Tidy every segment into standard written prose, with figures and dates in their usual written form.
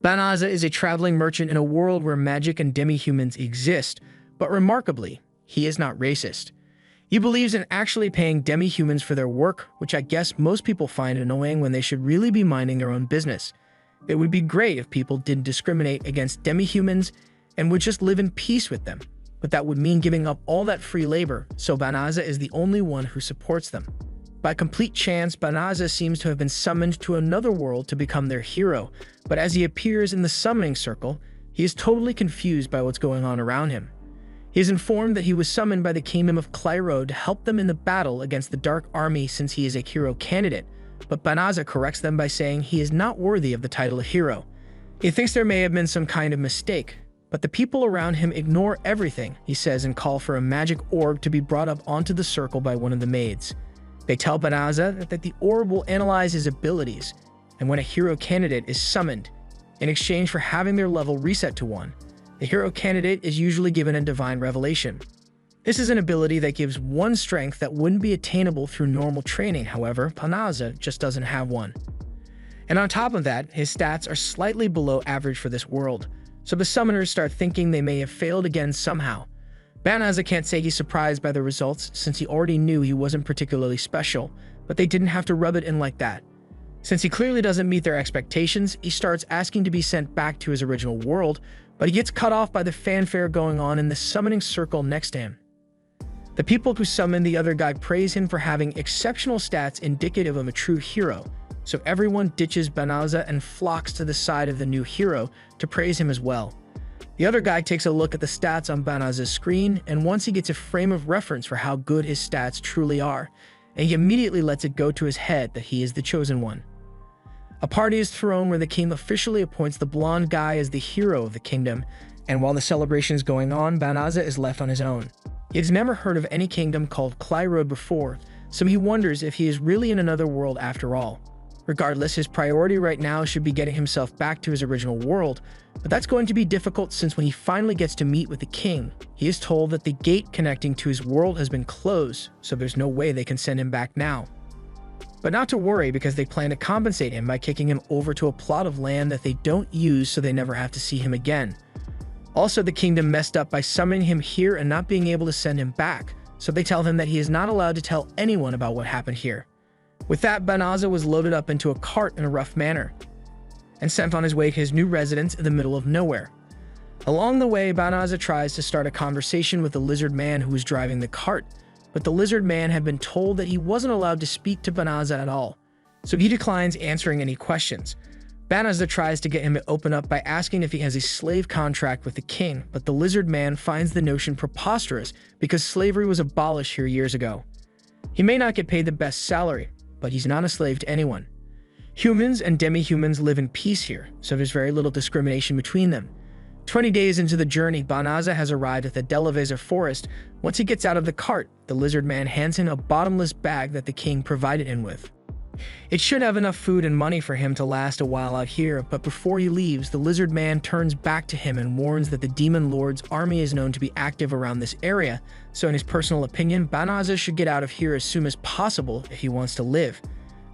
Banaza is a traveling merchant in a world where magic and demi-humans exist, but remarkably, he is not racist. He believes in actually paying demi-humans for their work, which I guess most people find annoying when they should really be minding their own business. It would be great if people didn't discriminate against demi-humans and would just live in peace with them, but that would mean giving up all that free labor, so Banaza is the only one who supports them. By complete chance, Banaza seems to have been summoned to another world to become their hero, but as he appears in the summoning circle, he is totally confused by what's going on around him. He is informed that he was summoned by the kingdom of Clyrode to help them in the battle against the Dark Army since he is a hero candidate, but Banaza corrects them by saying he is not worthy of the title of hero. He thinks there may have been some kind of mistake, but the people around him ignore everything he says and call for a magic orb to be brought up onto the circle by one of the maids. They tell Banaza that the orb will analyze his abilities, and when a hero candidate is summoned, in exchange for having their level reset to 1, the hero candidate is usually given a divine revelation. This is an ability that gives 1 strength that wouldn't be attainable through normal training, however, Banaza just doesn't have 1. And on top of that, his stats are slightly below average for this world, so the summoners start thinking they may have failed again somehow. Banaza can't say he's surprised by the results since he already knew he wasn't particularly special, but they didn't have to rub it in like that. Since he clearly doesn't meet their expectations, he starts asking to be sent back to his original world, but he gets cut off by the fanfare going on in the summoning circle next to him. The people who summon the other guy praise him for having exceptional stats indicative of a true hero, so everyone ditches Banaza and flocks to the side of the new hero to praise him as well. The other guy takes a look at the stats on Banaza's screen, and once he gets a frame of reference for how good his stats truly are, and he immediately lets it go to his head that he is the chosen one. A party is thrown where the king officially appoints the blonde guy as the hero of the kingdom, and while the celebration is going on, Banaza is left on his own. He has never heard of any kingdom called Clyrode before, so he wonders if he is really in another world after all. Regardless, his priority right now should be getting himself back to his original world, but that's going to be difficult since when he finally gets to meet with the king, he is told that the gate connecting to his world has been closed, so there's no way they can send him back now. But not to worry, because they plan to compensate him by kicking him over to a plot of land that they don't use so they never have to see him again. Also, the kingdom messed up by summoning him here and not being able to send him back, so they tell him that he is not allowed to tell anyone about what happened here. With that, Banaza was loaded up into a cart in a rough manner and sent on his way to his new residence in the middle of nowhere. Along the way, Banaza tries to start a conversation with the lizard man who was driving the cart, but the lizard man had been told that he wasn't allowed to speak to Banaza at all, so he declines answering any questions. Banaza tries to get him to open up by asking if he has a slave contract with the king, but the lizard man finds the notion preposterous because slavery was abolished here years ago. He may not get paid the best salary, but he's not a slave to anyone. Humans and demi-humans live in peace here, so there's very little discrimination between them. 20 days into the journey, Banaza has arrived at the Delaveza forest. Once he gets out of the cart, the lizard man hands him a bottomless bag that the king provided him with. It should have enough food and money for him to last a while out here, but before he leaves, the lizard man turns back to him and warns that the Demon Lord's army is known to be active around this area, so in his personal opinion, Banaza should get out of here as soon as possible if he wants to live.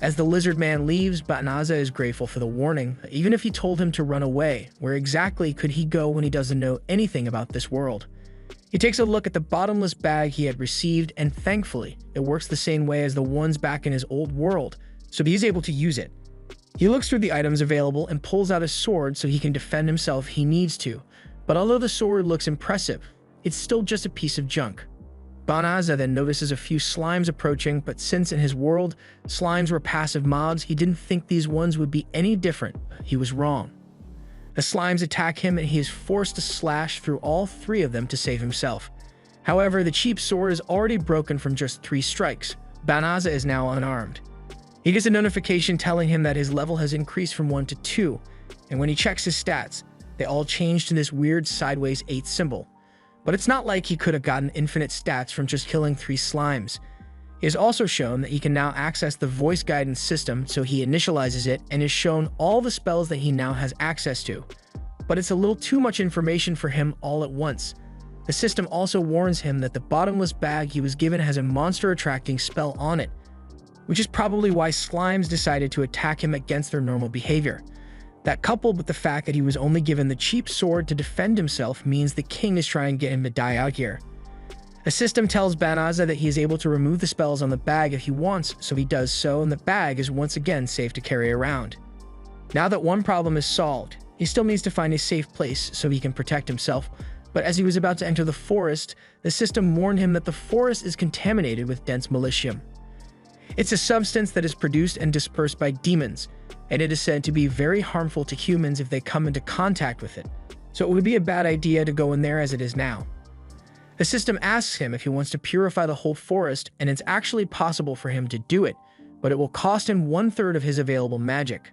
As the lizard man leaves, Banaza is grateful for the warning. Even if he told him to run away, where exactly could he go when he doesn't know anything about this world? He takes a look at the bottomless bag he had received, and thankfully, it works the same way as the ones back in his old world, so he's able to use it. He looks through the items available and pulls out a sword so he can defend himself if he needs to, but although the sword looks impressive, it's still just a piece of junk. Banaza then notices a few slimes approaching, but since in his world, slimes were passive mobs, he didn't think these ones would be any different. He was wrong. The slimes attack him and he is forced to slash through all 3 of them to save himself. However, the cheap sword is already broken from just 3 strikes. Banaza is now unarmed. He gets a notification telling him that his level has increased from 1 to 2, and when he checks his stats, they all change to this weird sideways 8 symbol. But it's not like he could have gotten infinite stats from just killing 3 slimes. He is also shown that he can now access the voice guidance system, so he initializes it and is shown all the spells that he now has access to. But it's a little too much information for him all at once. The system also warns him that the bottomless bag he was given has a monster-attracting spell on it, which is probably why slimes decided to attack him against their normal behavior. That, coupled with the fact that he was only given the cheap sword to defend himself, means the king is trying to get him to die out here. The system tells Banazza that he is able to remove the spells on the bag if he wants, so he does so, and the bag is once again safe to carry around. Now that one problem is solved, he still needs to find a safe place so he can protect himself, but as he was about to enter the forest, the system warned him that the forest is contaminated with dense militium. It's a substance that is produced and dispersed by demons, and it is said to be very harmful to humans if they come into contact with it, so it would be a bad idea to go in there as it is now. The system asks him if he wants to purify the whole forest, and it's actually possible for him to do it, but it will cost him 1/3 of his available magic.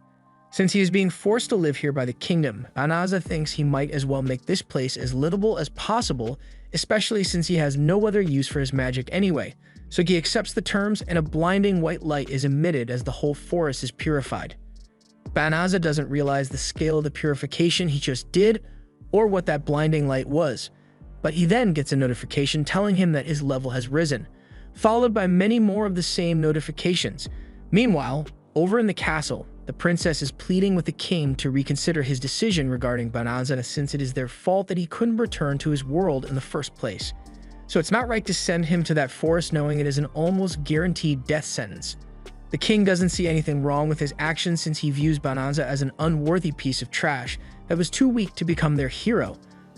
Since he is being forced to live here by the kingdom, Banazza thinks he might as well make this place as livable as possible, especially since he has no other use for his magic anyway, so he accepts the terms and a blinding white light is emitted as the whole forest is purified. Banazza doesn't realize the scale of the purification he just did, or what that blinding light was, but he then gets a notification telling him that his level has risen, followed by many more of the same notifications. Meanwhile, over in the castle, the princess is pleading with the king to reconsider his decision regarding Banazza since it is their fault that he couldn't return to his world in the first place. So it's not right to send him to that forest knowing it is an almost guaranteed death sentence. The king doesn't see anything wrong with his actions since he views Banazza as an unworthy piece of trash that was too weak to become their hero.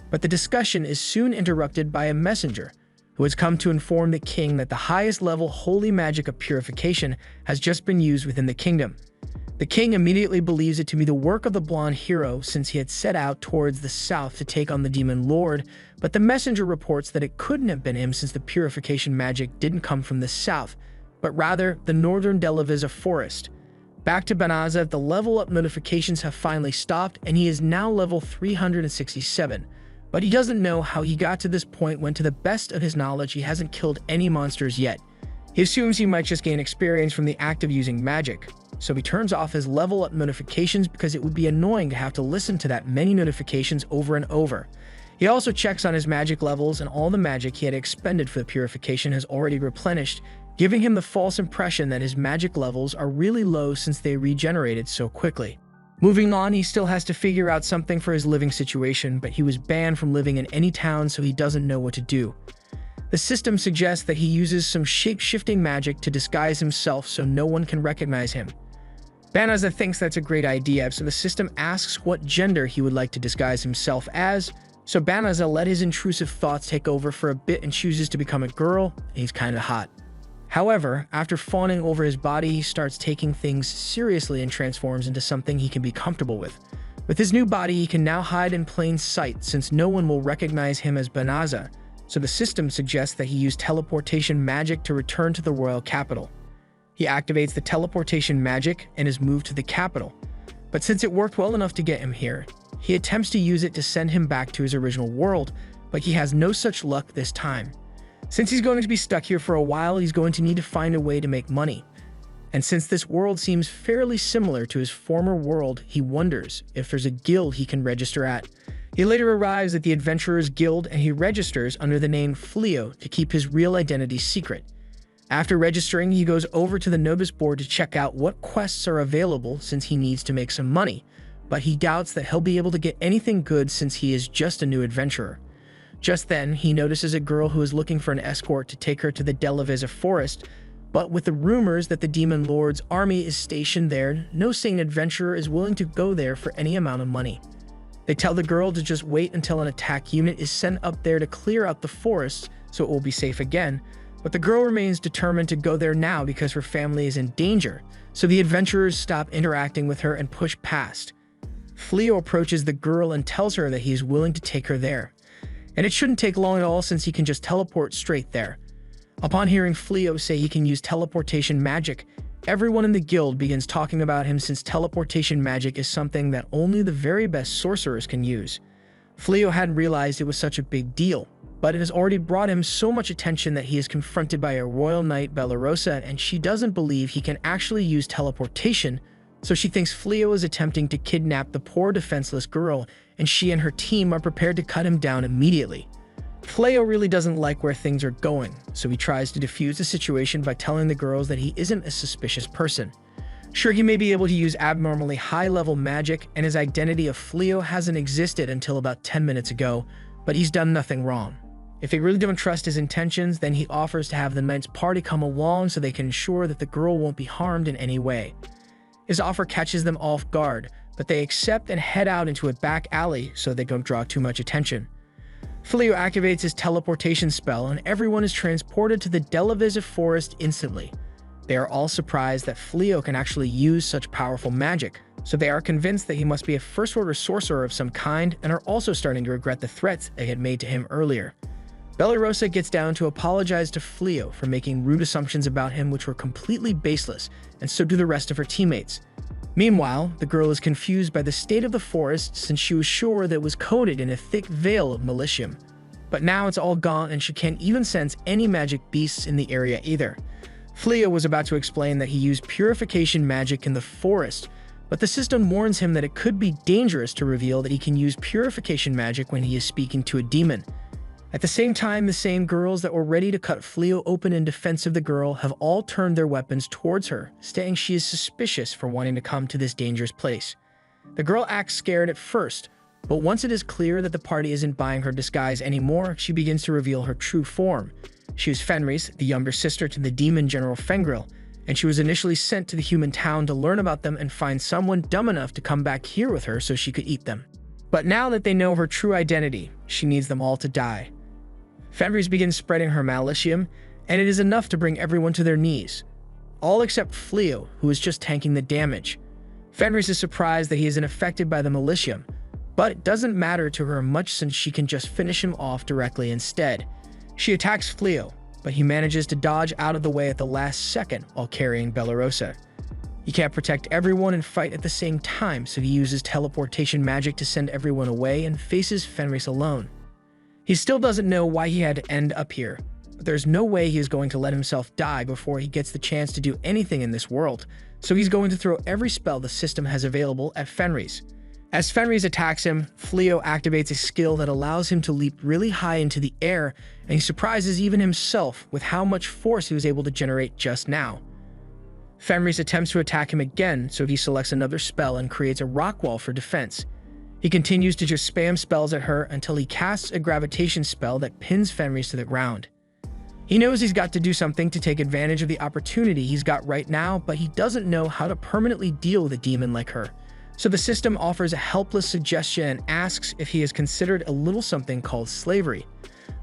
But the discussion is soon interrupted by a messenger, who has come to inform the king that the highest level holy magic of purification has just been used within the kingdom. The king immediately believes it to be the work of the blonde hero since he had set out towards the south to take on the demon lord, but the messenger reports that it couldn't have been him since the purification magic didn't come from the south, but rather the northern Delavizza forest. Back to Banazza, the level up notifications have finally stopped and he is now level 367. But he doesn't know how he got to this point when, to the best of his knowledge, he hasn't killed any monsters yet. He assumes he might just gain experience from the act of using magic, so he turns off his level up notifications because it would be annoying to have to listen to that many notifications over and over. He also checks on his magic levels, and all the magic he had expended for the purification has already replenished, giving him the false impression that his magic levels are really low since they regenerated so quickly. Moving on, he still has to figure out something for his living situation, but he was banned from living in any town, so he doesn't know what to do. The system suggests that he uses some shape-shifting magic to disguise himself so no one can recognize him. Banazza thinks that's a great idea, so the system asks what gender he would like to disguise himself as, so Banazza let his intrusive thoughts take over for a bit and chooses to become a girl, and he's kinda hot. However, after fawning over his body, he starts taking things seriously and transforms into something he can be comfortable with. With his new body, he can now hide in plain sight since no one will recognize him as Banazza, so the system suggests that he use teleportation magic to return to the royal capital. He activates the teleportation magic and is moved to the capital, but since it worked well enough to get him here, he attempts to use it to send him back to his original world, but he has no such luck this time. Since he's going to be stuck here for a while, he's going to need to find a way to make money. And since this world seems fairly similar to his former world, he wonders if there's a guild he can register at. He later arrives at the Adventurers Guild and he registers under the name Fleo to keep his real identity secret. After registering, he goes over to the notice board to check out what quests are available since he needs to make some money, but he doubts that he'll be able to get anything good since he is just a new adventurer. Just then, he notices a girl who is looking for an escort to take her to the Delavizza forest, but with the rumors that the Demon Lord's army is stationed there, no sane adventurer is willing to go there for any amount of money. They tell the girl to just wait until an attack unit is sent up there to clear out the forest so it will be safe again, but the girl remains determined to go there now because her family is in danger, so the adventurers stop interacting with her and push past. Fleo approaches the girl and tells her that he is willing to take her there. And it shouldn't take long at all since he can just teleport straight there. Upon hearing Fleo say he can use teleportation magic, everyone in the guild begins talking about him since teleportation magic is something that only the very best sorcerers can use. Fleo hadn't realized it was such a big deal, but it has already brought him so much attention that he is confronted by a royal knight, Bellarosa, and she doesn't believe he can actually use teleportation, so she thinks Fleo is attempting to kidnap the poor defenseless girl, and she and her team are prepared to cut him down immediately. Fleo really doesn't like where things are going, so he tries to defuse the situation by telling the girls that he isn't a suspicious person. Sure, he may be able to use abnormally high-level magic, and his identity of Fleo hasn't existed until about 10 minutes ago, but he's done nothing wrong. If they really don't trust his intentions, then he offers to have the knight's party come along so they can ensure that the girl won't be harmed in any way. His offer catches them off guard, but they accept and head out into a back alley so they don't draw too much attention. Fleo activates his teleportation spell, and everyone is transported to the Delavizza forest instantly. They are all surprised that Fleo can actually use such powerful magic, so they are convinced that he must be a first-order sorcerer of some kind and are also starting to regret the threats they had made to him earlier. Bellerosa gets down to apologize to Fleo for making rude assumptions about him which were completely baseless, and so do the rest of her teammates. Meanwhile, the girl is confused by the state of the forest since she was sure that it was coated in a thick veil of Malicium. But now it's all gone and she can't even sense any magic beasts in the area either. Fleo was about to explain that he used purification magic in the forest, but the system warns him that it could be dangerous to reveal that he can use purification magic when he is speaking to a demon. At the same time, the same girls that were ready to cut Fleo open in defense of the girl have all turned their weapons towards her, stating she is suspicious for wanting to come to this dangerous place. The girl acts scared at first, but once it is clear that the party isn't buying her disguise anymore, she begins to reveal her true form. She is Fenris, the younger sister to the demon General Fengril, and she was initially sent to the human town to learn about them and find someone dumb enough to come back here with her so she could eat them. But now that they know her true identity, she needs them all to die. Fenris begins spreading her Malicium, and it is enough to bring everyone to their knees. All except Fleo, who is just tanking the damage. Fenris is surprised that he isn't affected by the Malicium, but it doesn't matter to her much since she can just finish him off directly instead. She attacks Fleo, but he manages to dodge out of the way at the last second while carrying Bellerosa. He can't protect everyone and fight at the same time, so he uses teleportation magic to send everyone away and faces Fenris alone. He still doesn't know why he had to end up here, but there's no way he is going to let himself die before he gets the chance to do anything in this world, so he's going to throw every spell the system has available at Fenris. As Fenris attacks him, Fleo activates a skill that allows him to leap really high into the air, and he surprises even himself with how much force he was able to generate just now. Fenris attempts to attack him again, so he selects another spell and creates a rock wall for defense. He continues to just spam spells at her until he casts a gravitation spell that pins Fenris to the ground. He knows he's got to do something to take advantage of the opportunity he's got right now, but he doesn't know how to permanently deal with a demon like her. So the system offers a helpless suggestion and asks if he has considered a little something called slavery.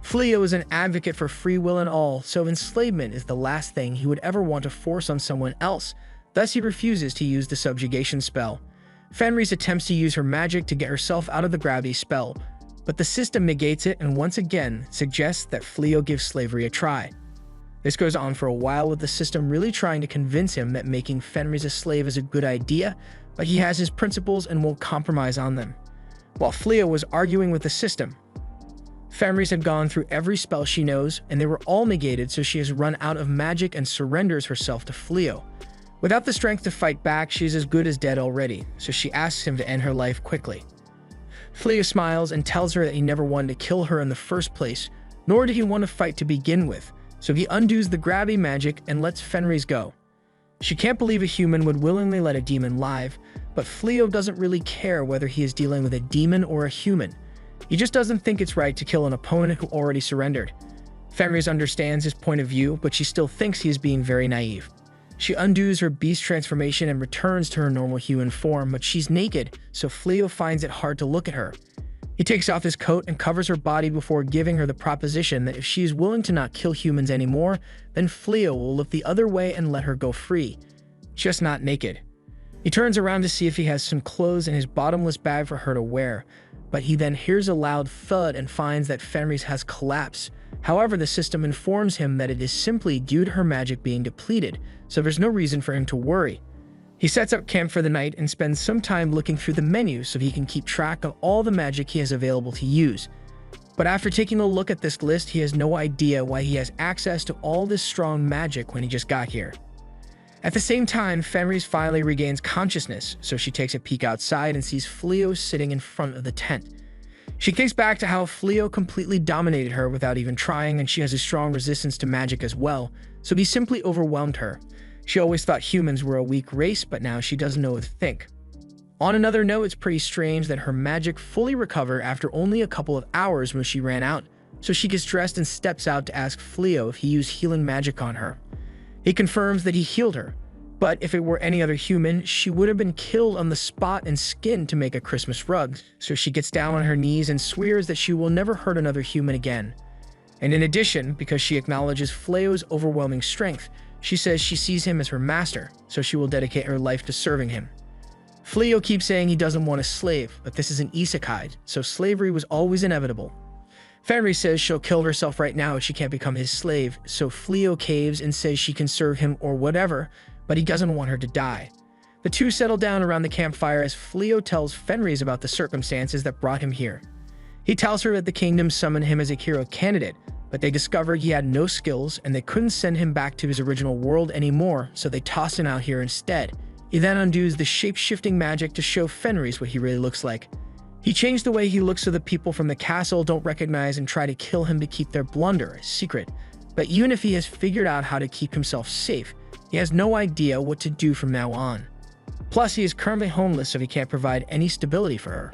Fleo is an advocate for free will and all, so enslavement is the last thing he would ever want to force on someone else, thus he refuses to use the subjugation spell. Fenris attempts to use her magic to get herself out of the gravity spell, but the system negates it and once again suggests that Fleo gives slavery a try. This goes on for a while with the system really trying to convince him that making Fenris a slave is a good idea, but he has his principles and won't compromise on them. While Fleo was arguing with the system, Fenris had gone through every spell she knows and they were all negated, so she has run out of magic and surrenders herself to Fleo. Without the strength to fight back, she's as good as dead already, so she asks him to end her life quickly. Fleo smiles and tells her that he never wanted to kill her in the first place, nor did he want to fight to begin with, so he undoes the gravity magic and lets Fenris go. She can't believe a human would willingly let a demon live, but Fleo doesn't really care whether he is dealing with a demon or a human. He just doesn't think it's right to kill an opponent who already surrendered. Fenris understands his point of view, but she still thinks he is being very naive. She undoes her beast transformation and returns to her normal human form, but she's naked, so Fleo finds it hard to look at her. He takes off his coat and covers her body before giving her the proposition that if she is willing to not kill humans anymore, then Fleo will look the other way and let her go free. Just not naked. He turns around to see if he has some clothes in his bottomless bag for her to wear, but he then hears a loud thud and finds that Fenris has collapsed. However, the system informs him that it is simply due to her magic being depleted, so there's no reason for him to worry. He sets up camp for the night and spends some time looking through the menu so he can keep track of all the magic he has available to use. But after taking a look at this list, he has no idea why he has access to all this strong magic when he just got here. At the same time, Fenris finally regains consciousness, so she takes a peek outside and sees Fleo sitting in front of the tent. She thinks back to how Fleo completely dominated her without even trying, and she has a strong resistance to magic as well, so he simply overwhelmed her. She always thought humans were a weak race, but now she doesn't know what to think. On another note, it's pretty strange that her magic fully recovered after only a couple of hours when she ran out, so she gets dressed and steps out to ask Fleo if he used healing magic on her. He confirms that he healed her, but if it were any other human, she would have been killed on the spot and skinned to make a Christmas rug, so she gets down on her knees and swears that she will never hurt another human again. And in addition, because she acknowledges Fleo's overwhelming strength, she says she sees him as her master, so she will dedicate her life to serving him. Fleo keeps saying he doesn't want a slave, but this is an isekai, so slavery was always inevitable. Fenris says she'll kill herself right now if she can't become his slave, so Fleo caves and says she can serve him or whatever, but he doesn't want her to die. The two settle down around the campfire as Fleo tells Fenris about the circumstances that brought him here. He tells her that the kingdom summoned him as a hero candidate, but they discovered he had no skills and they couldn't send him back to his original world anymore, so they tossed him out here instead. He then undoes the shape-shifting magic to show Fenris what he really looks like. He changed the way he looks so the people from the castle don't recognize and try to kill him to keep their blunder a secret. But even if he has figured out how to keep himself safe, he has no idea what to do from now on. Plus, he is currently homeless, so he can't provide any stability for her.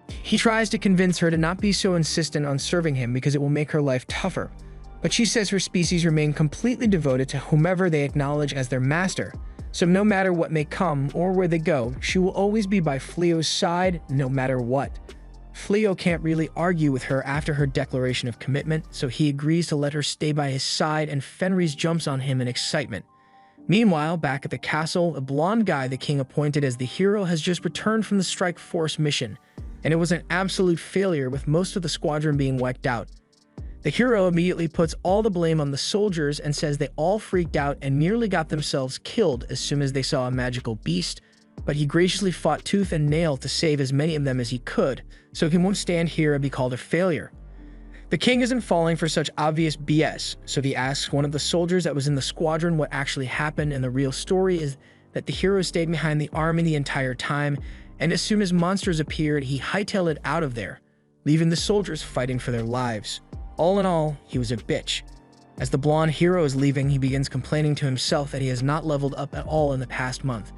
He tries to convince her to not be so insistent on serving him because it will make her life tougher, but she says her species remain completely devoted to whomever they acknowledge as their master, so no matter what may come or where they go, she will always be by Fleo's side no matter what. Fleo can't really argue with her after her declaration of commitment, so he agrees to let her stay by his side and Fenris jumps on him in excitement. Meanwhile, back at the castle, a blonde guy the king appointed as the hero has just returned from the Strike Force mission, and it was an absolute failure with most of the squadron being wiped out. The hero immediately puts all the blame on the soldiers and says they all freaked out and nearly got themselves killed as soon as they saw a magical beast, but he graciously fought tooth and nail to save as many of them as he could, so he won't stand here and be called a failure. The king isn't falling for such obvious BS, so he asks one of the soldiers that was in the squadron what actually happened, and the real story is that the hero stayed behind the army the entire time, and as soon as monsters appeared, he hightailed it out of there, leaving the soldiers fighting for their lives. All in all, he was a bitch. As the blonde hero is leaving, he begins complaining to himself that he has not leveled up at all in the past month.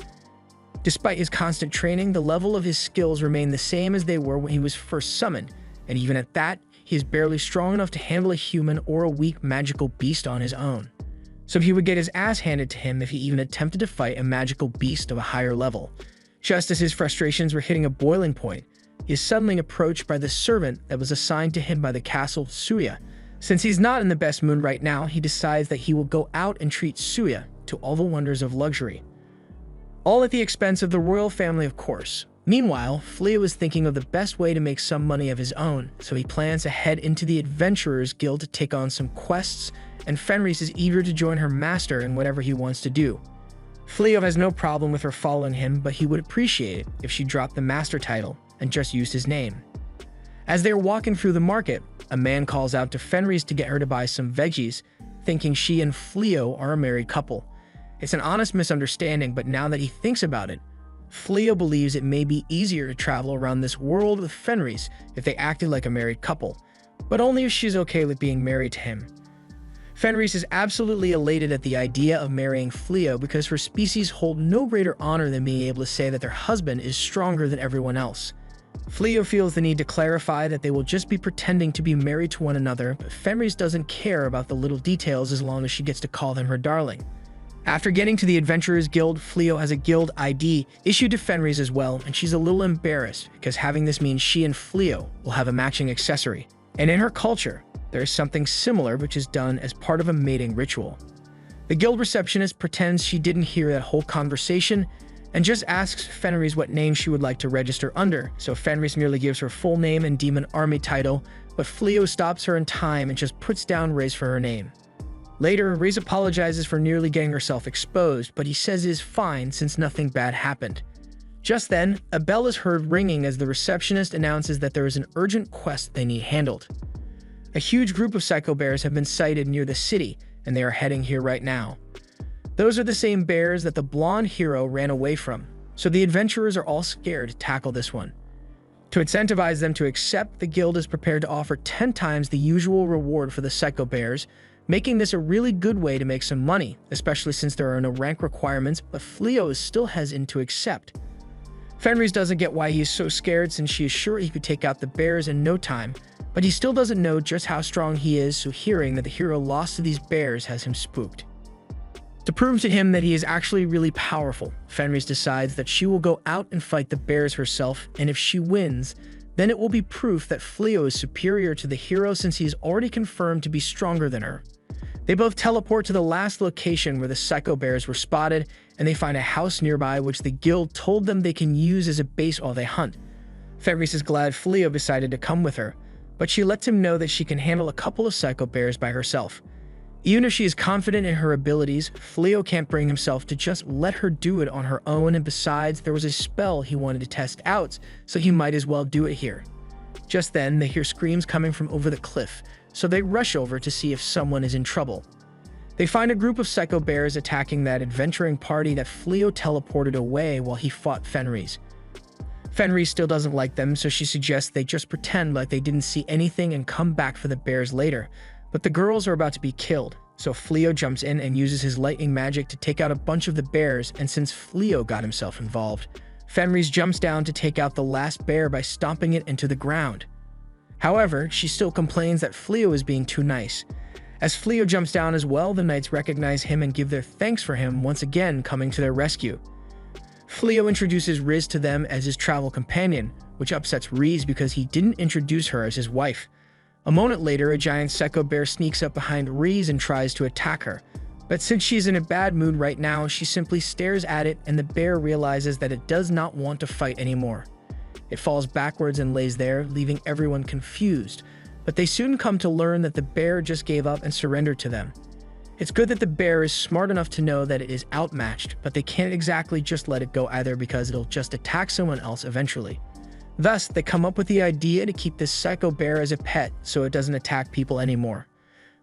Despite his constant training, the level of his skills remain the same as they were when he was first summoned, and even at that, he is barely strong enough to handle a human or a weak magical beast on his own. So he would get his ass handed to him if he even attempted to fight a magical beast of a higher level. Just as his frustrations were hitting a boiling point, he is suddenly approached by the servant that was assigned to him by the castle, Suya. Since he's not in the best mood right now, he decides that he will go out and treat Suya to all the wonders of luxury. All at the expense of the royal family, of course. Meanwhile, Fleo is thinking of the best way to make some money of his own, so he plans to head into the Adventurers Guild to take on some quests, and Fenris is eager to join her master in whatever he wants to do. Fleo has no problem with her following him, but he would appreciate it if she dropped the master title and just used his name. As they are walking through the market, a man calls out to Fenris to get her to buy some veggies, thinking she and Fleo are a married couple. It's an honest misunderstanding, but now that he thinks about it, Fleo believes it may be easier to travel around this world with Fenris if they acted like a married couple, but only if she's okay with being married to him. Fenris is absolutely elated at the idea of marrying Fleo because her species hold no greater honor than being able to say that their husband is stronger than everyone else. Fleo feels the need to clarify that they will just be pretending to be married to one another, but Fenris doesn't care about the little details as long as she gets to call them her darling. After getting to the Adventurers Guild, Fleo has a guild ID issued to Fenris as well, and she's a little embarrassed because having this means she and Fleo will have a matching accessory. And in her culture, there is something similar which is done as part of a mating ritual. The guild receptionist pretends she didn't hear that whole conversation and just asks Fenris what name she would like to register under, so Fenris merely gives her full name and demon army title, but Fleo stops her in time and just puts down Ray's for her name. Later, Ray's apologizes for nearly getting herself exposed, but he says it is fine since nothing bad happened. Just then, a bell is heard ringing as the receptionist announces that there is an urgent quest they need handled. A huge group of psycho bears have been sighted near the city, and they are heading here right now. Those are the same bears that the blonde hero ran away from, so the adventurers are all scared to tackle this one. To incentivize them to accept, the guild is prepared to offer 10 times the usual reward for the psycho bears, making this a really good way to make some money, especially since there are no rank requirements, but Fleo is still hesitant to accept. Fenris doesn't get why he is so scared since she is sure he could take out the bears in no time, but he still doesn't know just how strong he is, so hearing that the hero lost to these bears has him spooked. To prove to him that he is actually really powerful, Fenris decides that she will go out and fight the bears herself, and if she wins, then it will be proof that Fleo is superior to the hero since he is already confirmed to be stronger than her. They both teleport to the last location where the Psycho Bears were spotted, and they find a house nearby which the guild told them they can use as a base while they hunt. Fenris is glad Fleo decided to come with her, but she lets him know that she can handle a couple of Psycho Bears by herself. Even if she is confident in her abilities, Fleo can't bring himself to just let her do it on her own, and besides, there was a spell he wanted to test out, so he might as well do it here. Just then, they hear screams coming from over the cliff, so they rush over to see if someone is in trouble. They find a group of Psycho Bears attacking that adventuring party that Fleo teleported away while he fought Fenris. Fenris still doesn't like them, so she suggests they just pretend like they didn't see anything and come back for the bears later. But the girls are about to be killed, so Fleo jumps in and uses his lightning magic to take out a bunch of the bears, and since Fleo got himself involved, Fenris jumps down to take out the last bear by stomping it into the ground. However, she still complains that Fleo is being too nice. As Fleo jumps down as well, the knights recognize him and give their thanks for him once again coming to their rescue. Fleo introduces Riz to them as his travel companion, which upsets Riz because he didn't introduce her as his wife. A moment later, a giant Psycho Bear sneaks up behind Riz and tries to attack her. But since she's in a bad mood right now, she simply stares at it, and the bear realizes that it does not want to fight anymore. It falls backwards and lays there, leaving everyone confused, but they soon come to learn that the bear just gave up and surrendered to them. It's good that the bear is smart enough to know that it is outmatched, but they can't exactly just let it go either because it'll just attack someone else eventually. Thus, they come up with the idea to keep this Psycho Bear as a pet so it doesn't attack people anymore.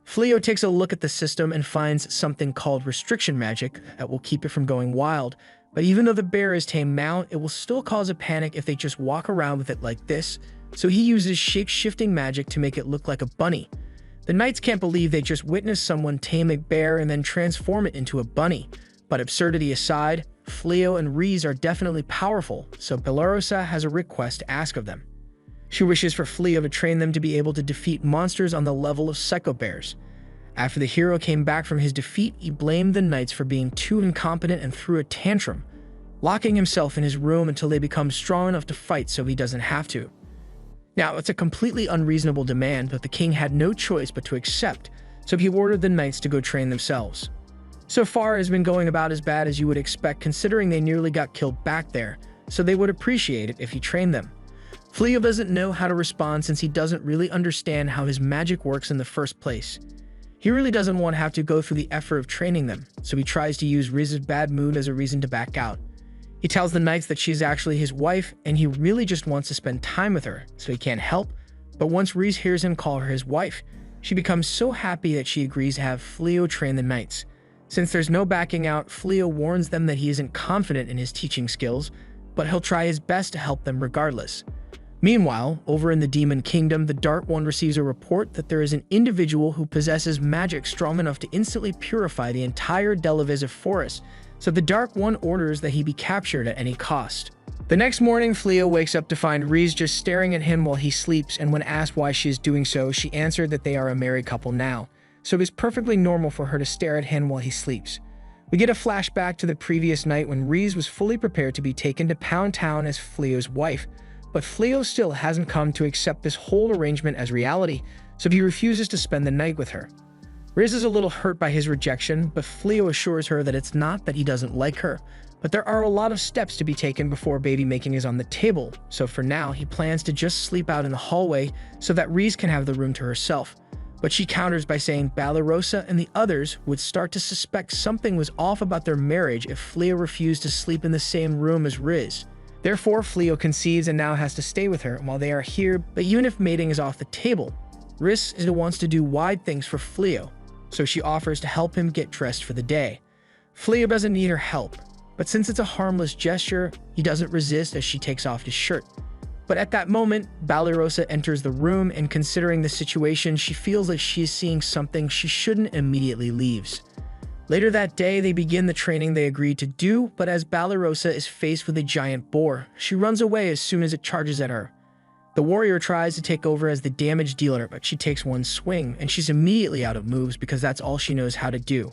Fleo takes a look at the system and finds something called restriction magic that will keep it from going wild, but even though the bear is tame now, it will still cause a panic if they just walk around with it like this, so he uses shape-shifting magic to make it look like a bunny. The knights can't believe they just witnessed someone tame a bear and then transform it into a bunny, but absurdity aside, Fleo and Riz are definitely powerful, so Pelorosa has a request to ask of them. She wishes for Fleo to train them to be able to defeat monsters on the level of Psycho Bears. After the hero came back from his defeat, he blamed the knights for being too incompetent and threw a tantrum, locking himself in his room until they become strong enough to fight so he doesn't have to. Now, it's a completely unreasonable demand, but the king had no choice but to accept, so he ordered the knights to go train themselves. So far, it has been going about as bad as you would expect considering they nearly got killed back there, so they would appreciate it if he trained them. Fleo doesn't know how to respond since he doesn't really understand how his magic works in the first place. He really doesn't want to have to go through the effort of training them, so he tries to use Riz's bad mood as a reason to back out. He tells the knights that she's actually his wife, and he really just wants to spend time with her, so he can't help. But once Riz hears him call her his wife, she becomes so happy that she agrees to have Fleo train the knights. Since there's no backing out, Fleo warns them that he isn't confident in his teaching skills, but he'll try his best to help them regardless. Meanwhile, over in the Demon Kingdom, the Dark One receives a report that there is an individual who possesses magic strong enough to instantly purify the entire Delaviza forest, so the Dark One orders that he be captured at any cost. The next morning, Fleo wakes up to find Riz just staring at him while he sleeps, and when asked why she is doing so, she answered that they are a married couple now, so it is perfectly normal for her to stare at him while he sleeps. We get a flashback to the previous night when Riz was fully prepared to be taken to Pound Town as Fleo's wife, but Fleo still hasn't come to accept this whole arrangement as reality, so he refuses to spend the night with her. Riz is a little hurt by his rejection, but Fleo assures her that it's not that he doesn't like her, but there are a lot of steps to be taken before baby making is on the table, so for now he plans to just sleep out in the hallway so that Riz can have the room to herself. But she counters by saying Pelorosa and the others would start to suspect something was off about their marriage if Fleo refused to sleep in the same room as Riz. Therefore, Fleo concedes and now has to stay with her while they are here, but even if mating is off the table, Riz wants to do wide things for Fleo, so she offers to help him get dressed for the day. Fleo doesn't need her help, but since it's a harmless gesture, he doesn't resist as she takes off his shirt. But at that moment, Balarosa enters the room, and considering the situation, she feels like she is seeing something she shouldn't, immediately leaves. Later that day, they begin the training they agreed to do, but as Balarosa is faced with a giant boar, she runs away as soon as it charges at her. The warrior tries to take over as the damage dealer, but she takes one swing, and she's immediately out of moves because that's all she knows how to do.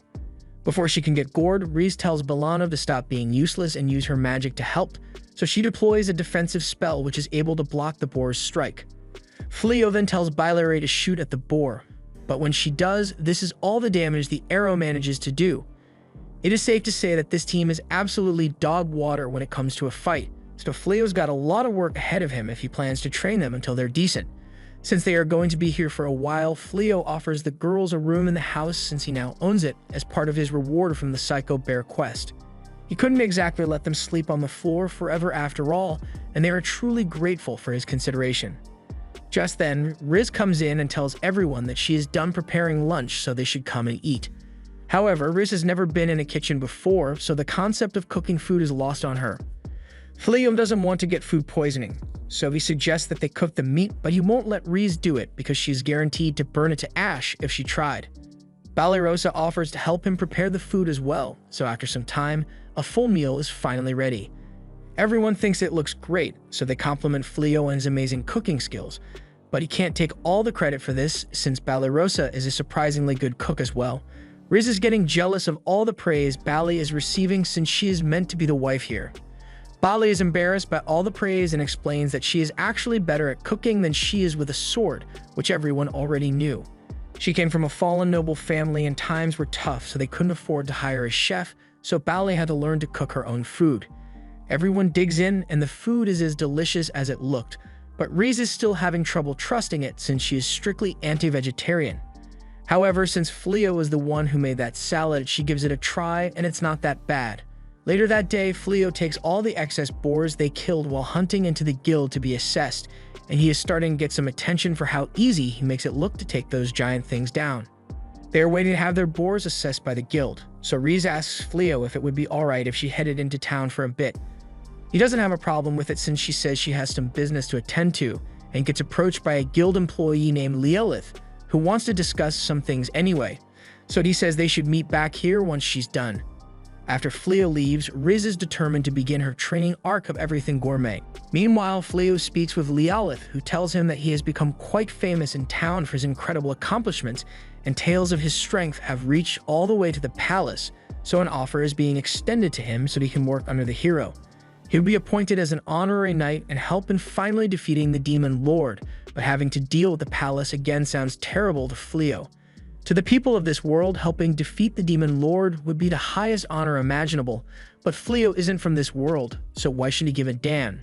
Before she can get gored, Riz tells Balanov to stop being useless and use her magic to help, so she deploys a defensive spell which is able to block the boar's strike. Fleo then tells Bylary to shoot at the boar, but when she does, this is all the damage the arrow manages to do. It is safe to say that this team is absolutely dog water when it comes to a fight, so Fleo's got a lot of work ahead of him if he plans to train them until they're decent. Since they are going to be here for a while, Fleo offers the girls a room in the house since he now owns it as part of his reward from the Psycho Bear quest. He couldn't exactly let them sleep on the floor forever after all, and they are truly grateful for his consideration. Just then, Riz comes in and tells everyone that she is done preparing lunch so they should come and eat. However, Riz has never been in a kitchen before, so the concept of cooking food is lost on her. Fleo doesn't want to get food poisoning, so he suggests that they cook the meat, but he won't let Riz do it because she's guaranteed to burn it to ash if she tried. Balarosa offers to help him prepare the food as well, so after some time, a full meal is finally ready. Everyone thinks it looks great, so they compliment Fleo on his amazing cooking skills, but he can't take all the credit for this since Balarosa is a surprisingly good cook as well. Riz is getting jealous of all the praise Bali is receiving since she is meant to be the wife here. Bali is embarrassed by all the praise and explains that she is actually better at cooking than she is with a sword, which everyone already knew. She came from a fallen noble family and times were tough, so they couldn't afford to hire a chef, so Bali had to learn to cook her own food. Everyone digs in, and the food is as delicious as it looked, but Riz is still having trouble trusting it since she is strictly anti-vegetarian. However, since Fleo was the one who made that salad, she gives it a try, and it's not that bad. Later that day, Fleo takes all the excess boars they killed while hunting into the guild to be assessed, and he is starting to get some attention for how easy he makes it look to take those giant things down. They are waiting to have their boars assessed by the guild, so Riz asks Fleo if it would be alright if she headed into town for a bit. He doesn't have a problem with it since she says she has some business to attend to, and gets approached by a guild employee named Leolith, who wants to discuss some things anyway, so he says they should meet back here once she's done. After Fleo leaves, Riz is determined to begin her training arc of everything gourmet. Meanwhile, Fleo speaks with Leolith, who tells him that he has become quite famous in town for his incredible accomplishments, and tales of his strength have reached all the way to the palace, so an offer is being extended to him so he can work under the hero. He would be appointed as an honorary knight and help in finally defeating the Demon Lord, but having to deal with the palace again sounds terrible to Fleo. To the people of this world, helping defeat the Demon Lord would be the highest honor imaginable, but Fleo isn't from this world, so why should he give a damn?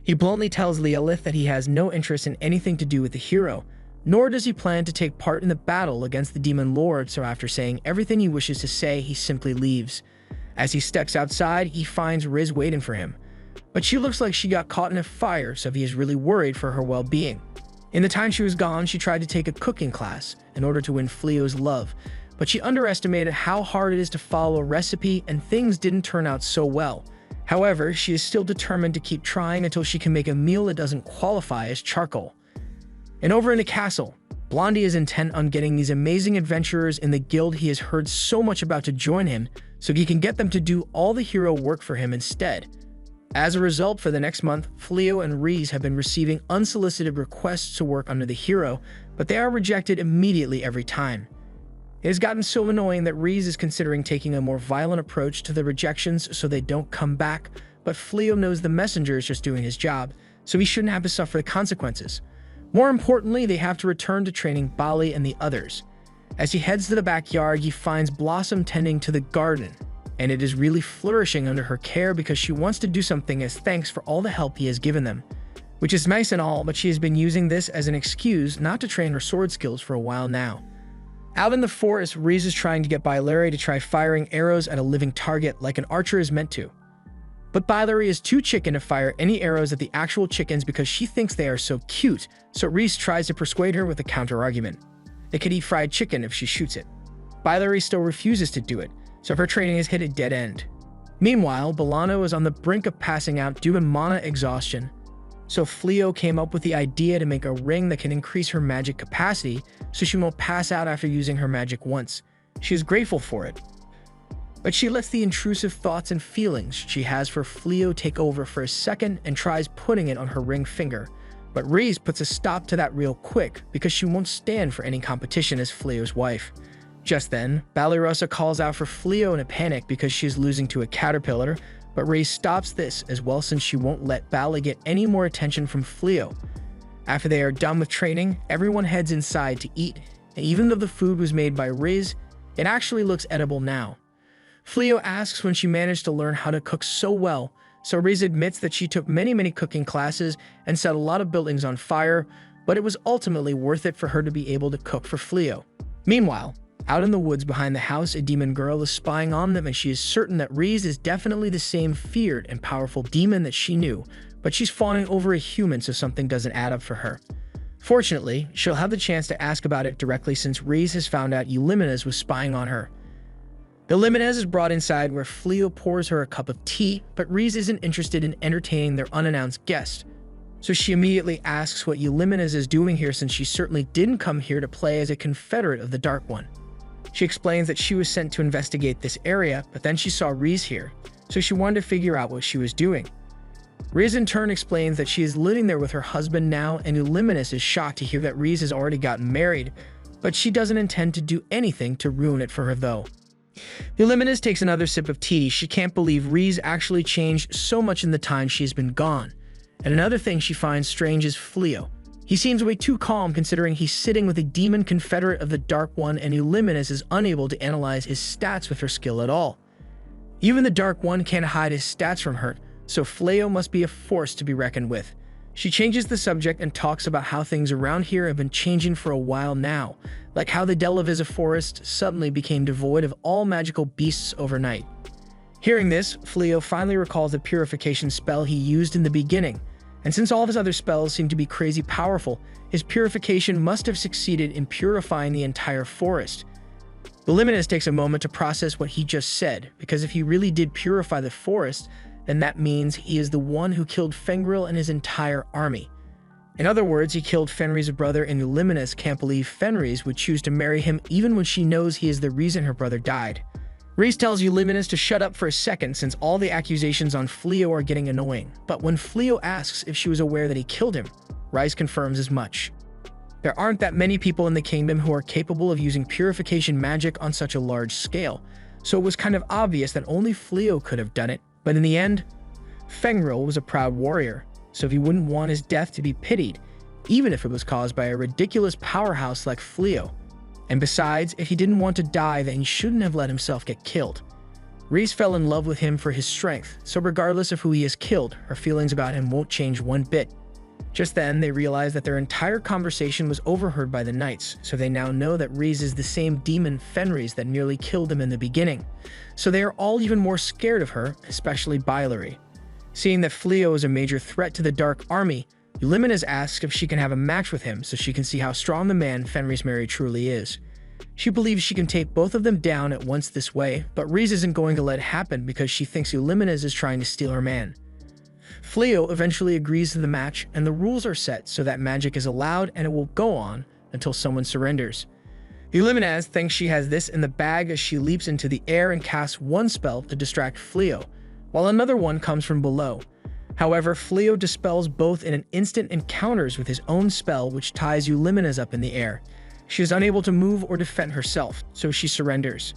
He bluntly tells Leolith that he has no interest in anything to do with the hero, nor does he plan to take part in the battle against the Demon Lord, so after saying everything he wishes to say, he simply leaves. As he steps outside, he finds Riz waiting for him, but she looks like she got caught in a fire, so he is really worried for her well-being. In the time she was gone, she tried to take a cooking class in order to win Fleo's love, but she underestimated how hard it is to follow a recipe and things didn't turn out so well. However, she is still determined to keep trying until she can make a meal that doesn't qualify as charcoal. And over in the castle, Blondie is intent on getting these amazing adventurers in the guild he has heard so much about to join him so he can get them to do all the hero work for him instead. As a result, for the next month, Fleo and Riz have been receiving unsolicited requests to work under the hero, but they are rejected immediately every time. It has gotten so annoying that Riz is considering taking a more violent approach to the rejections so they don't come back, but Fleo knows the messenger is just doing his job, so he shouldn't have to suffer the consequences. More importantly, they have to return to training Bali and the others. As he heads to the backyard, he finds Blossom tending to the garden, and it is really flourishing under her care because she wants to do something as thanks for all the help he has given them. Which is nice and all, but she has been using this as an excuse not to train her sword skills for a while now. Out in the forest, Riz is trying to get Bylary to try firing arrows at a living target like an archer is meant to. But Bylary is too chicken to fire any arrows at the actual chickens because she thinks they are so cute, so Riz tries to persuade her with a counter-argument. They could eat fried chicken if she shoots it. Bylary still refuses to do it, so her training has hit a dead end. Meanwhile, Bolano is on the brink of passing out due to mana exhaustion. So Fleo came up with the idea to make a ring that can increase her magic capacity so she won't pass out after using her magic once. She is grateful for it. But she lets the intrusive thoughts and feelings she has for Fleo take over for a second and tries putting it on her ring finger. But Rhys puts a stop to that real quick because she won't stand for any competition as Fleo's wife. Just then, Balirosa calls out for Fleo in a panic because she is losing to a caterpillar, but Rhys stops this as well since she won't let Bali get any more attention from Fleo. After they are done with training, everyone heads inside to eat, and even though the food was made by Rhys, it actually looks edible now. Fleo asks when she managed to learn how to cook so well, so Rhys admits that she took many cooking classes and set a lot of buildings on fire, but it was ultimately worth it for her to be able to cook for Fleo. Meanwhile, out in the woods behind the house, a demon girl is spying on them and she is certain that Rhys is definitely the same feared and powerful demon that she knew, but she's fawning over a human so something doesn't add up for her. Fortunately, she'll have the chance to ask about it directly since Rhys has found out Eulimenes was spying on her. Eulimenes is brought inside where Fleo pours her a cup of tea, but Rhys isn't interested in entertaining their unannounced guest. So she immediately asks what Eulimenes is doing here since she certainly didn't come here to play as a confederate of the Dark One. She explains that she was sent to investigate this area, but then she saw Rhys here, so she wanted to figure out what she was doing. Rhys in turn explains that she is living there with her husband now, and Eulimenes is shocked to hear that Rhys has already gotten married, but she doesn't intend to do anything to ruin it for her though. Eulimenes takes another sip of tea. She can't believe Rhys actually changed so much in the time she's been gone. And another thing she finds strange is Fleo. He seems way too calm considering he's sitting with a demon confederate of the Dark One and Eulimenes is unable to analyze his stats with her skill at all. Even the Dark One can't hide his stats from her, so Fleo must be a force to be reckoned with. She changes the subject and talks about how things around here have been changing for a while now, like how the Delavisa forest suddenly became devoid of all magical beasts overnight. Hearing this, Fleo finally recalls the purification spell he used in the beginning, and since all of his other spells seem to be crazy powerful, his purification must have succeeded in purifying the entire forest. Eulimenes takes a moment to process what he just said, because if he really did purify the forest, then that means he is the one who killed Fengril and his entire army. In other words, he killed Fenris' brother, and Eulimenes can't believe Fenris would choose to marry him even when she knows he is the reason her brother died. Rhys tells Eulimenes to shut up for a second since all the accusations on Fleo are getting annoying, but when Fleo asks if she was aware that he killed him, Rhys confirms as much. There aren't that many people in the kingdom who are capable of using purification magic on such a large scale, so it was kind of obvious that only Fleo could have done it, but in the end, Fengril was a proud warrior, so he wouldn't want his death to be pitied, even if it was caused by a ridiculous powerhouse like Fleo. And besides, if he didn't want to die, then he shouldn't have let himself get killed. Rhys fell in love with him for his strength, so regardless of who he has killed, her feelings about him won't change one bit. Just then, they realize that their entire conversation was overheard by the knights, so they now know that Rhys is the same demon Fenris that nearly killed them in the beginning. So they are all even more scared of her, especially Bylary. Seeing that Fleo is a major threat to the Dark Army, Eulimenes asks if she can have a match with him so she can see how strong the man Fenris Mary truly is. She believes she can take both of them down at once this way, but Rhys isn't going to let it happen because she thinks Eulimenes is trying to steal her man. Fleo eventually agrees to the match, and the rules are set so that magic is allowed and it will go on until someone surrenders. Eulimenes thinks she has this in the bag as she leaps into the air and casts one spell to distract Fleo, while another one comes from below. However, Fleo dispels both in an instant and counters with his own spell which ties Eulimenes up in the air. She is unable to move or defend herself, so she surrenders.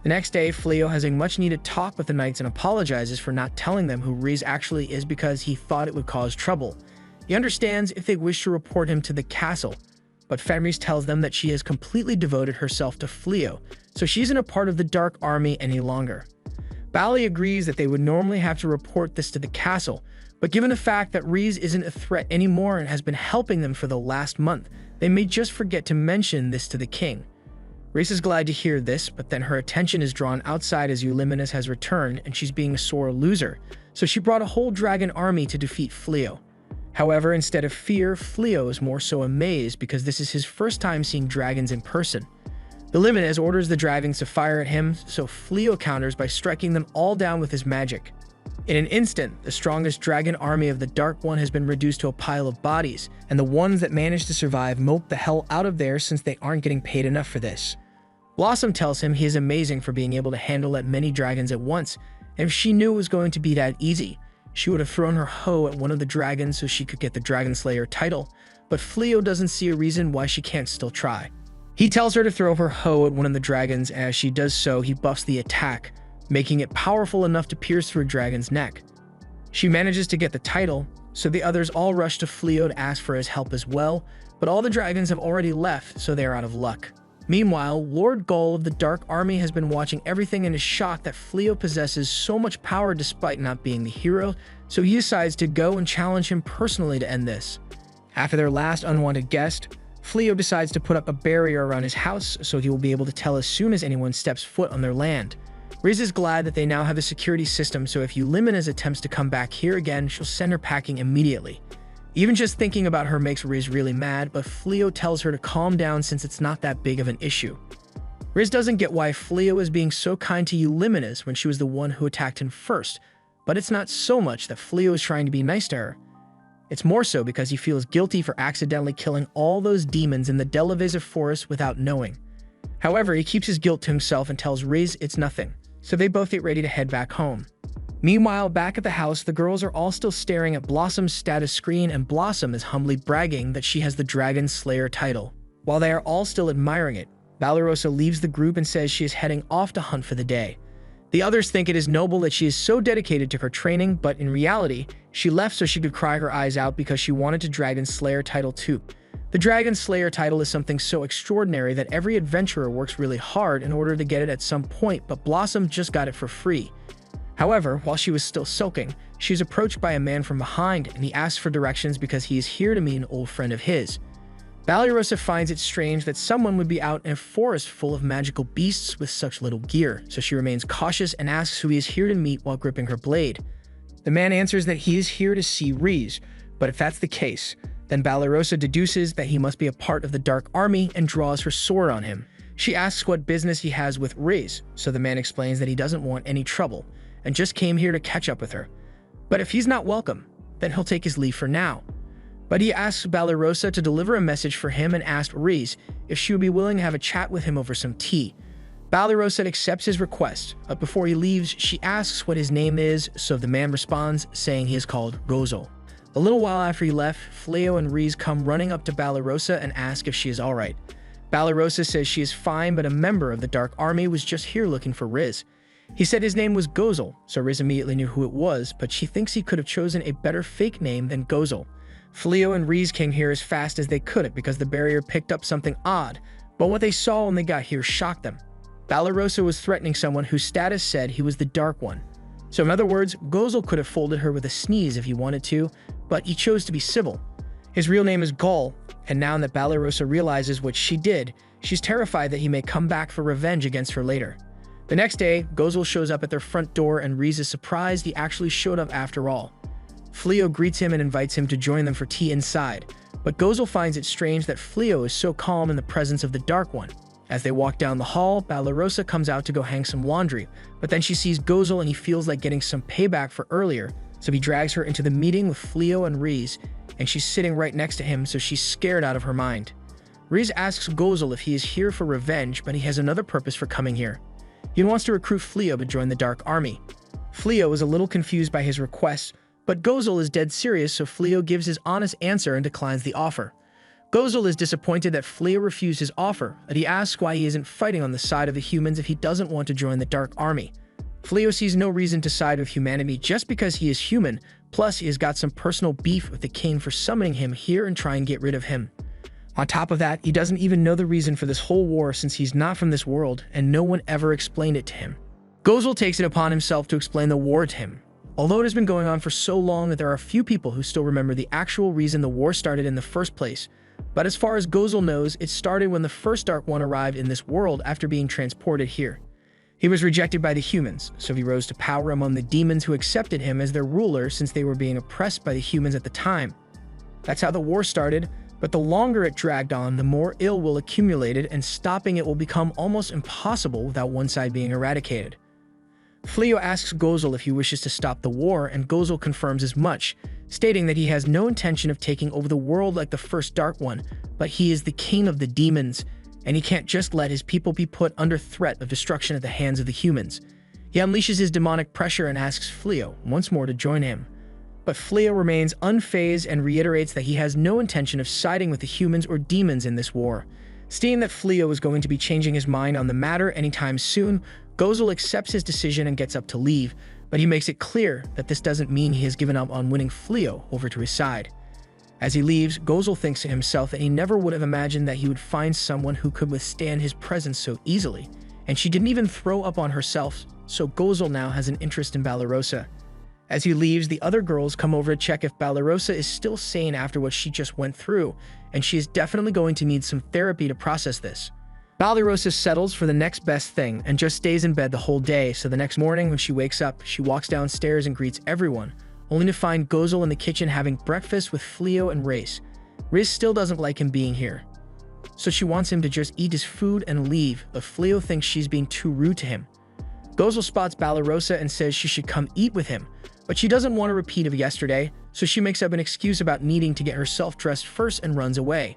The next day, Fleo has a much-needed talk with the knights and apologizes for not telling them who Rhys actually is because he thought it would cause trouble. He understands if they wish to report him to the castle, but Fenris tells them that she has completely devoted herself to Fleo, so she isn't a part of the Dark Army any longer. Bali agrees that they would normally have to report this to the castle, but given the fact that Rhys isn't a threat anymore and has been helping them for the last month, they may just forget to mention this to the king. Rhys is glad to hear this, but then her attention is drawn outside as Eulimenes has returned and she's being a sore loser, so she brought a whole dragon army to defeat Fleo. However, instead of fear, Fleo is more so amazed because this is his first time seeing dragons in person. Eulimenes orders the dragons to fire at him, so Fleo counters by striking them all down with his magic. In an instant, the strongest dragon army of the Dark One has been reduced to a pile of bodies, and the ones that manage to survive mope the hell out of there since they aren't getting paid enough for this. Blossom tells him he is amazing for being able to handle that many dragons at once, and if she knew it was going to be that easy, she would have thrown her hoe at one of the dragons so she could get the Dragon Slayer title, but Fleo doesn't see a reason why she can't still try. He tells her to throw her hoe at one of the dragons, and as she does so, he buffs the attack, making it powerful enough to pierce through a dragon's neck. She manages to get the title, so the others all rush to Fleo to ask for his help as well, but all the dragons have already left, so they are out of luck. Meanwhile, Lord Gull of the Dark Army has been watching everything and is shocked that Fleo possesses so much power despite not being the hero, so he decides to go and challenge him personally to end this. After their last unwanted guest, Fleo decides to put up a barrier around his house so he will be able to tell as soon as anyone steps foot on their land. Riz is glad that they now have a security system, so if Eulimina's attempts to come back here again, she'll send her packing immediately. Even just thinking about her makes Riz really mad, but Fleo tells her to calm down since it's not that big of an issue. Riz doesn't get why Fleo is being so kind to Eulimina's when she was the one who attacked him first, but it's not so much that Fleo is trying to be nice to her. It's more so because he feels guilty for accidentally killing all those demons in the Delaveza forest without knowing. However, he keeps his guilt to himself and tells Riz it's nothing, so they both get ready to head back home. Meanwhile, back at the house, the girls are all still staring at Blossom's status screen, and Blossom is humbly bragging that she has the Dragon Slayer title. While they are all still admiring it, Valerosa leaves the group and says she is heading off to hunt for the day. The others think it is noble that she is so dedicated to her training, but in reality, she left so she could cry her eyes out because she wanted the Dragon Slayer title too. The Dragon Slayer title is something so extraordinary that every adventurer works really hard in order to get it at some point, but Blossom just got it for free. However, while she was still sulking, she is approached by a man from behind, and he asks for directions because he is here to meet an old friend of his. Valerosa finds it strange that someone would be out in a forest full of magical beasts with such little gear, so she remains cautious and asks who he is here to meet while gripping her blade. The man answers that he is here to see Riz, but if that's the case, then Valerosa deduces that he must be a part of the Dark Army and draws her sword on him. She asks what business he has with Riz, so the man explains that he doesn't want any trouble, and just came here to catch up with her. But if he's not welcome, then he'll take his leave for now. But he asks Valerosa to deliver a message for him and asks Riz if she would be willing to have a chat with him over some tea. Valerosa accepts his request, but before he leaves, she asks what his name is, so the man responds, saying he is called Gozo. A little while after he left, Fleo and Riz come running up to Valerosa and ask if she is alright. Valerosa says she is fine, but a member of the Dark Army was just here looking for Riz. He said his name was Gozel, so Riz immediately knew who it was, but she thinks he could have chosen a better fake name than Gozel. Fleo and Riz came here as fast as they could because the barrier picked up something odd, but what they saw when they got here shocked them. Valerosa was threatening someone whose status said he was the Dark One. So in other words, Gozel could have folded her with a sneeze if he wanted to, but he chose to be civil. His real name is Gull, and now that Valerosa realizes what she did, she's terrified that he may come back for revenge against her later. The next day, Gozel shows up at their front door and Riz is surprised he actually showed up after all. Fleo greets him and invites him to join them for tea inside, but Gozel finds it strange that Fleo is so calm in the presence of the Dark One. As they walk down the hall, Valerosa comes out to go hang some laundry, but then she sees Gozel and he feels like getting some payback for earlier, so he drags her into the meeting with Fleo and Riz, and she's sitting right next to him, so she's scared out of her mind. Riz asks Gozel if he is here for revenge, but he has another purpose for coming here. He wants to recruit Fleo to join the Dark Army. Fleo is a little confused by his request, but Gozel is dead serious, so Fleo gives his honest answer and declines the offer. Gozel is disappointed that Fleo refused his offer, and he asks why he isn't fighting on the side of the humans if he doesn't want to join the Dark Army. Fleo sees no reason to side with humanity just because he is human, plus he has got some personal beef with the king for summoning him here and try and get rid of him. On top of that, he doesn't even know the reason for this whole war since he's not from this world and no one ever explained it to him. Gozel takes it upon himself to explain the war to him. Although it has been going on for so long that there are a few people who still remember the actual reason the war started in the first place, but as far as Gozel knows, it started when the first Dark One arrived in this world after being transported here. He was rejected by the humans, so he rose to power among the demons who accepted him as their ruler since they were being oppressed by the humans at the time. That's how the war started, but the longer it dragged on, the more ill will accumulated and stopping it will become almost impossible without one side being eradicated. Fleo asks Gozel if he wishes to stop the war, and Gozel confirms as much, stating that he has no intention of taking over the world like the first Dark One, but he is the king of the demons, and he can't just let his people be put under threat of destruction at the hands of the humans. He unleashes his demonic pressure and asks Fleo once more to join him. But Fleo remains unfazed and reiterates that he has no intention of siding with the humans or demons in this war. Seeing that Fleo is going to be changing his mind on the matter anytime soon, Gozel accepts his decision and gets up to leave, but he makes it clear that this doesn't mean he has given up on winning Fleo over to his side. As he leaves, Gozel thinks to himself that he never would have imagined that he would find someone who could withstand his presence so easily, and she didn't even throw up on herself, so Gozel now has an interest in Balarosa. As he leaves, the other girls come over to check if Balarosa is still sane after what she just went through, and she is definitely going to need some therapy to process this. Balarosa settles for the next best thing and just stays in bed the whole day, so the next morning when she wakes up, she walks downstairs and greets everyone, only to find Gozel in the kitchen having breakfast with Fleo and Riz. Riz still doesn't like him being here, so she wants him to just eat his food and leave, but Fleo thinks she's being too rude to him. Gozel spots Balarosa and says she should come eat with him, but she doesn't want a repeat of yesterday, so she makes up an excuse about needing to get herself dressed first and runs away.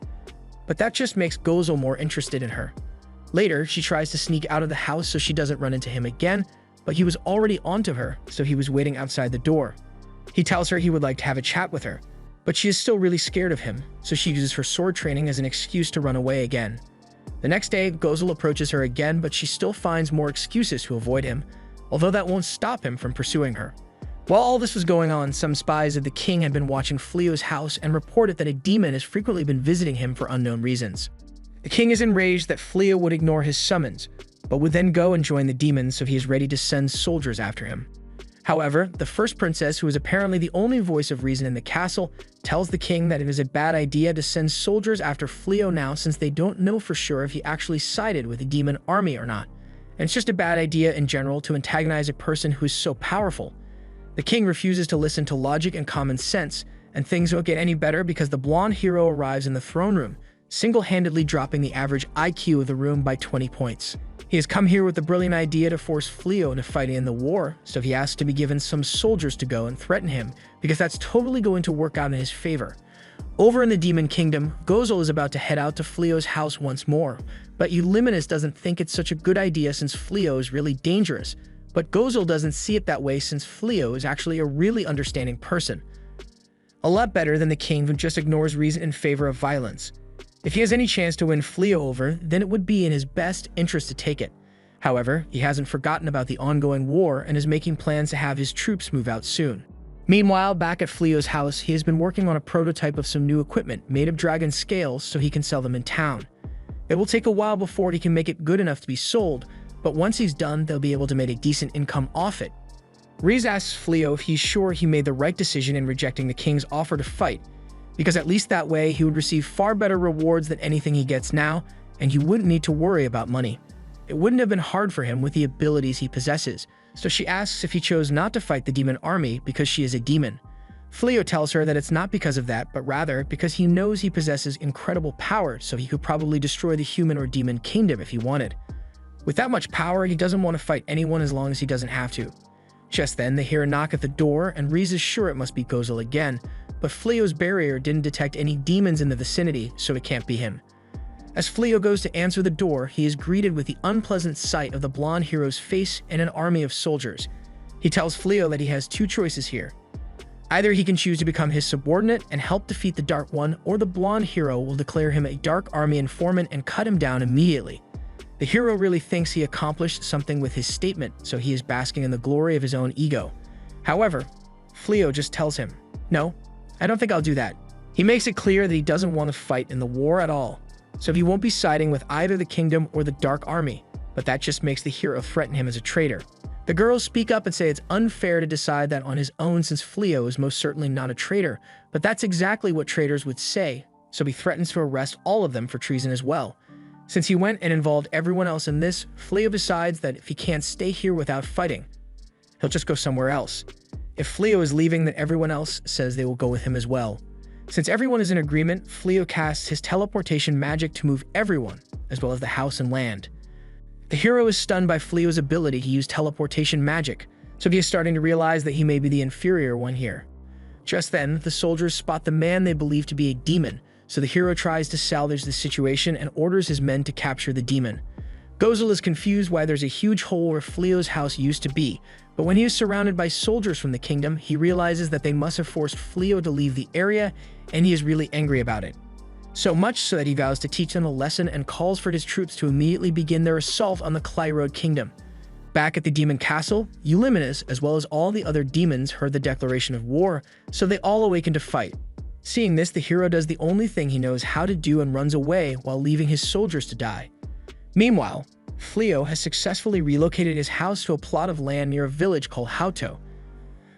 But that just makes Gozel more interested in her. Later, she tries to sneak out of the house so she doesn't run into him again, but he was already onto her, so he was waiting outside the door. He tells her he would like to have a chat with her, but she is still really scared of him, so she uses her sword training as an excuse to run away again. The next day, Gozel approaches her again, but she still finds more excuses to avoid him, although that won't stop him from pursuing her. While all this was going on, some spies of the king had been watching Fleo's house and reported that a demon has frequently been visiting him for unknown reasons. The king is enraged that Fleo would ignore his summons, but would then go and join the demons, so he is ready to send soldiers after him. However, the first princess, who is apparently the only voice of reason in the castle, tells the king that it is a bad idea to send soldiers after Fleo now, since they don't know for sure if he actually sided with the demon army or not. And it's just a bad idea in general to antagonize a person who is so powerful. The king refuses to listen to logic and common sense, and things won't get any better because the blonde hero arrives in the throne room, single-handedly dropping the average IQ of the room by 20 points. He has come here with the brilliant idea to force Fleo into fighting in the war, so he asks to be given some soldiers to go and threaten him, because that's totally going to work out in his favor. Over in the Demon Kingdom, Gozel is about to head out to Fleo's house once more, but Euliminus doesn't think it's such a good idea since Fleo is really dangerous. But Gozel doesn't see it that way since Fleo is actually a really understanding person. A lot better than the king who just ignores reason in favor of violence. If he has any chance to win Fleo over, then it would be in his best interest to take it. However, he hasn't forgotten about the ongoing war and is making plans to have his troops move out soon. Meanwhile, back at Fleo's house, he has been working on a prototype of some new equipment made of dragon scales so he can sell them in town. It will take a while before he can make it good enough to be sold, but once he's done, they'll be able to make a decent income off it. Riz asks Fleo if he's sure he made the right decision in rejecting the king's offer to fight, because at least that way he would receive far better rewards than anything he gets now, and he wouldn't need to worry about money. It wouldn't have been hard for him with the abilities he possesses, so she asks if he chose not to fight the demon army because she is a demon. Fleo tells her that it's not because of that, but rather because he knows he possesses incredible power, so he could probably destroy the human or demon kingdom if he wanted. With that much power, he doesn't want to fight anyone as long as he doesn't have to. Just then, they hear a knock at the door, and Riz is sure it must be Gozel again, but Fleo's barrier didn't detect any demons in the vicinity, so it can't be him. As Fleo goes to answer the door, he is greeted with the unpleasant sight of the blonde hero's face and an army of soldiers. He tells Fleo that he has two choices here. Either he can choose to become his subordinate and help defeat the Dark One, or the blonde hero will declare him a Dark Army informant and cut him down immediately. The hero really thinks he accomplished something with his statement, so he is basking in the glory of his own ego. However, Fleo just tells him, "No, I don't think I'll do that." He makes it clear that he doesn't want to fight in the war at all, so he won't be siding with either the kingdom or the Dark Army, but that just makes the hero threaten him as a traitor. The girls speak up and say it's unfair to decide that on his own since Fleo is most certainly not a traitor, but that's exactly what traitors would say, so he threatens to arrest all of them for treason as well. Since he went and involved everyone else in this, Fleo decides that if he can't stay here without fighting, he'll just go somewhere else. If Fleo is leaving, then everyone else says they will go with him as well. Since everyone is in agreement, Fleo casts his teleportation magic to move everyone, as well as the house and land. The hero is stunned by Fleo's ability to use teleportation magic, so he is starting to realize that he may be the inferior one here. Just then, the soldiers spot the man they believe to be a demon, so the hero tries to salvage the situation and orders his men to capture the demon. Gozel is confused why there's a huge hole where Fleo's house used to be, but when he is surrounded by soldiers from the kingdom, he realizes that they must have forced Fleo to leave the area, and he is really angry about it. So much so that he vows to teach them a lesson and calls for his troops to immediately begin their assault on the Clyrode kingdom. Back at the demon castle, Euliminus, as well as all the other demons, heard the declaration of war, so they all awaken to fight. Seeing this, the hero does the only thing he knows how to do and runs away while leaving his soldiers to die. Meanwhile, Fleo has successfully relocated his house to a plot of land near a village called Hauto.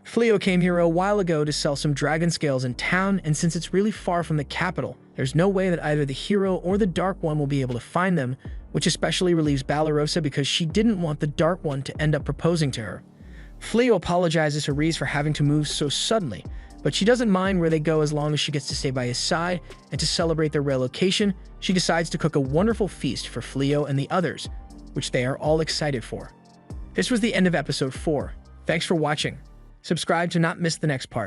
Fleo came here a while ago to sell some dragon scales in town, and since it's really far from the capital, there's no way that either the hero or the Dark One will be able to find them, which especially relieves Balarosa because she didn't want the Dark One to end up proposing to her. Fleo apologizes to Reese for having to move so suddenly, but she doesn't mind where they go as long as she gets to stay by his side, and to celebrate their relocation, she decides to cook a wonderful feast for Fleo and the others, which they are all excited for. This was the end of episode 4. Thanks for watching. Subscribe to not miss the next part.